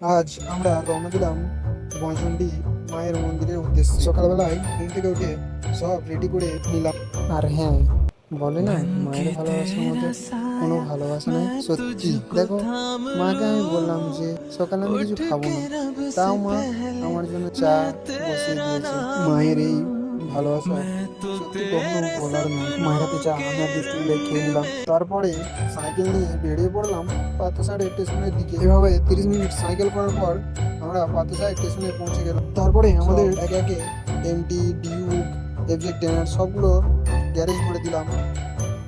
আজ আমরা রওনা দিলাম বনচণ্ডী মায়ের মন্দিরের উদ্দেশ্যে। সকালবেলায় ঘুম থেকে উঠে সব রেডি করে নিলাম। আর হ্যাঁ, বলে না মায়ের ভালোবাসার মতো কোনো ভালোবাসা নাই। সত্যি দেখো, মাকে আমি বললাম যে সকালে আমি কিছু খাবো না, তাও মা আমার জন্য চা বসিয়ে দিয়েছে। মায়ের এই ভালোবাসা সত্যি কখনো বলার নয়। মায়ের হাতে চা আমি আর দুষ্টু মিলে খেয়ে নিলাম। তারপরে সাইকেল নিয়ে বেরিয়ে পড়লাম পাথরসার স্টেশনের দিকে। এভাবে 30 মিনিট সাইকেল করার পর আমরা পাথরসার স্টেশনে পৌঁছে গেলাম। তারপরে আমাদের একে একে এমটি, ডিউক, FZ-10 সবগুলো গ্যারেজ করে দিলাম।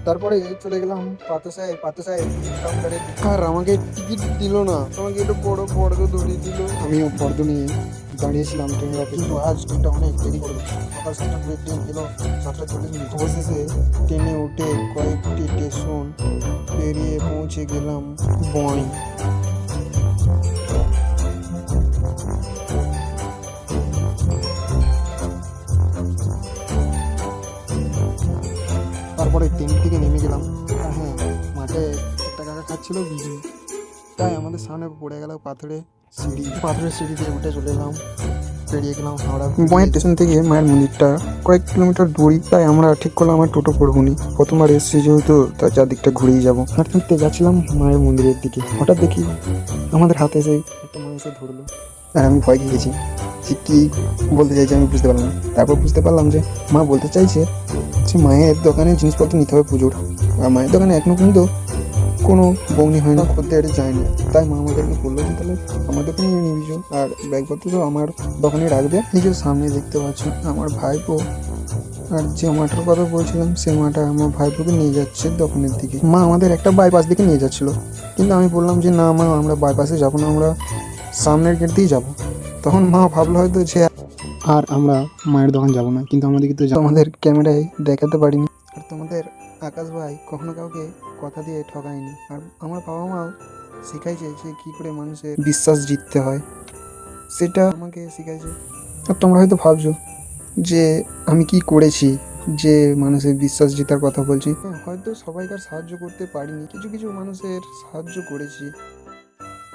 তারপরে চলে গেলাম পাথরসায় কাউন্টারে। আর আমাকে টিকিট দিল না, আমাকে একটু বড় ফর্দ ধরিয়ে দিল। আমিও ফর্দ নিয়ে দাঁড়িয়েছিলাম ট্রেনের অপেক্ষায়। কিন্তু আজ ট্রেনটা অনেক দেরি করলো। সকাল 7টার ট্রেন এলো 7টা 40 মিনিট। অবশেষে ট্রেনে উঠে কয়েকটি স্টেশন পেরিয়ে পৌঁছে গেলাম বই। তারপরে ট্রেন থেকে নেমে গেলাম। আর হ্যাঁ, মাঠে একটা কাকা খাচ্ছিল বিড়ি, তাই আমাদের সামনে পড়ে গেল পাথরের সিঁড়ি দিয়ে উঠে চলে এলাম, পেরিয়ে গেলাম হাওড়া। বয়ের স্টেশন থেকে মায়ের মন্দিরটা কয়েক কিলোমিটার দূরই, তাই আমরা ঠিক করলাম আমার টোটো করবো নি। প্রথমবার এসেছি যেহেতু, তার চারদিকটা ঘুরেই যাবো। হাঁটতে হাঁটতে যাচ্ছিলাম মায়ের মন্দিরের দিকে, হঠাৎ দেখি আমাদের হাতে এসে একটা মা এসে ধরলো। আর আমি ভয় খেয়ে গেছি, যে কি বলতে চাইছে আমি বুঝতে পারলাম না। তারপর বুঝতে পারলাম যে মা বলতে চাইছে যে মায়ের দোকানে জিনিসপত্র নিতে হবে পুজোর। আর মায়ের দোকানে এখনো পর্যন্ত কোনো বৌনি হয় না, খদ্দের যায়নি। তাই মা আমাদেরকে বললো যে তাহলে আমার দোকানে নিয়ে নিবি চো, আর ব্যাগপত্র সব আমার দোকানে রাখবে। নিজের সামনে দেখতে পাচ্ছ আমার ভাইপো, আর যে মাটার কথা বলছিলাম সে মাটা আমার ভাইপোকে নিয়ে যাচ্ছে দোকানের দিকে। মা আমাদের একটা বাইপাস দিকে নিয়ে যাচ্ছিল, কিন্তু আমি বললাম যে না মা, আমরা বাইপাসে যাবো না, আমরা সামনের গেট দিয়েই যাবো। তখন মা ভাবলো হয়তো যে আর আমরা মায়ের দোকান যাবো না, কিন্তু আমাদেরকে তো আমাদের ক্যামেরায় দেখাতে পারিনি। আর তোমাদের আকাশ ভাই কখনো কাউকে কথা দিয়ে ঠকায়নি। আর আমার বাবা মাও শিখাইছে যে কী করে মানুষের বিশ্বাস জিততে হয়, সেটা আমাকে শিখাইছে। আর তোমরা হয়তো ভাবছো যে আমি কি করেছি যে মানুষের বিশ্বাস জেতার কথা বলছি। হ্যাঁ, হয়তো সবাইকার সাহায্য করতে পারিনি, কিছু কিছু মানুষের সাহায্য করেছি।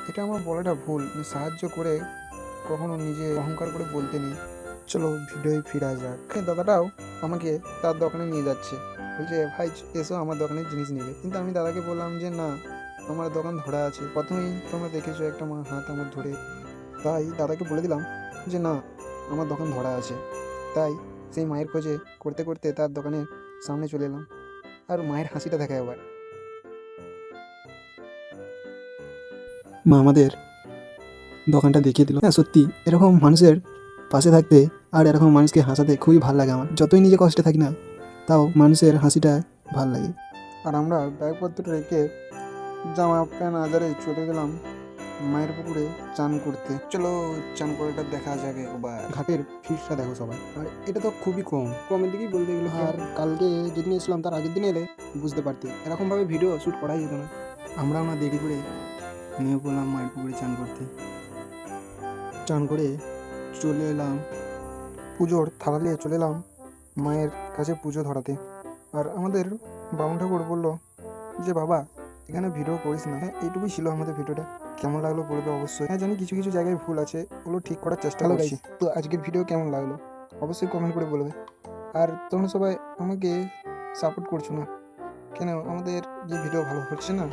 এটা আমার বলাটা ভুল, সাহায্য করে কখনো নিজে অহংকার করে বলতে নেই। চলো ভিডিওয় ফিরা যাক। দাদাটাও আমাকে তার দোকানে নিয়ে যাচ্ছে, বলছে ভাই এসো আমার দোকানে জিনিস নেবে। কিন্তু আমি দাদাকে বললাম যে না, আমার দোকান ধরা আছে। প্রথমেই তোমরা দেখেছো একটা মা হাত আমার ধরে, তাই দাদাকে বলে দিলাম যে না, আমার দোকান ধরা আছে। তাই সেই মায়ের খোঁজে করতে করতে তার দোকানের সামনে চলে এলাম। আর মায়ের হাসিটা দেখা এবার। মা আমাদের দোকানটা দেখিয়ে দিল। হ্যাঁ সত্যি, এরকম মানুষের পাশে থাকতে আর এরকম মানুষকে হাসাতে খুবই ভালো লাগে আমার। যতই নিজে কষ্টে থাকি না, তাও মানুষের হাসিটা ভাল লাগে। আর আমরা ব্যাগপত্র রেখে জামা প্যান্ট আজারে চলে গেলাম মায়ের পুকুরে চান করতে। চলো চান করাটা দেখা যাবে একবার। ঘাটের ভিড়টা দেখো সবাই, আর এটা তো খুবই কমের দিকেই বলতে গেলে। আর কালকে যেদিন এসলাম তার আগের দিন এলে বুঝতে পারতে, এরকমভাবে ভিডিও শ্যুট করাই যেত না। আমরা দেরি করে নেমে পড়লাম মায়ের পুকুরে চান করতে। চান করে চলে এলাম পুজোর থালা নিয়ে চলে এলাম মায়ের কাছে পুজো ধরাতে। আর আমাদের বামুন ঠাকুর বললো যে বাবা এখানে ভিডিও করিস না। হ্যাঁ, এইটুকুই ছিল আমাদের ভিডিওটা। কেমন লাগলো বলবে অবশ্যই। হ্যাঁ জানি কিছু কিছু জায়গায় ভুল আছে, ওগুলো ঠিক করার চেষ্টা করছি। তো আজকের ভিডিও কেমন লাগলো অবশ্যই কমেন্ট করে বলবে। আর তোমরা সবাই আমাকে সাপোর্ট করছো না কেন? আমাদের যে ভিডিও ভালো হচ্ছে না,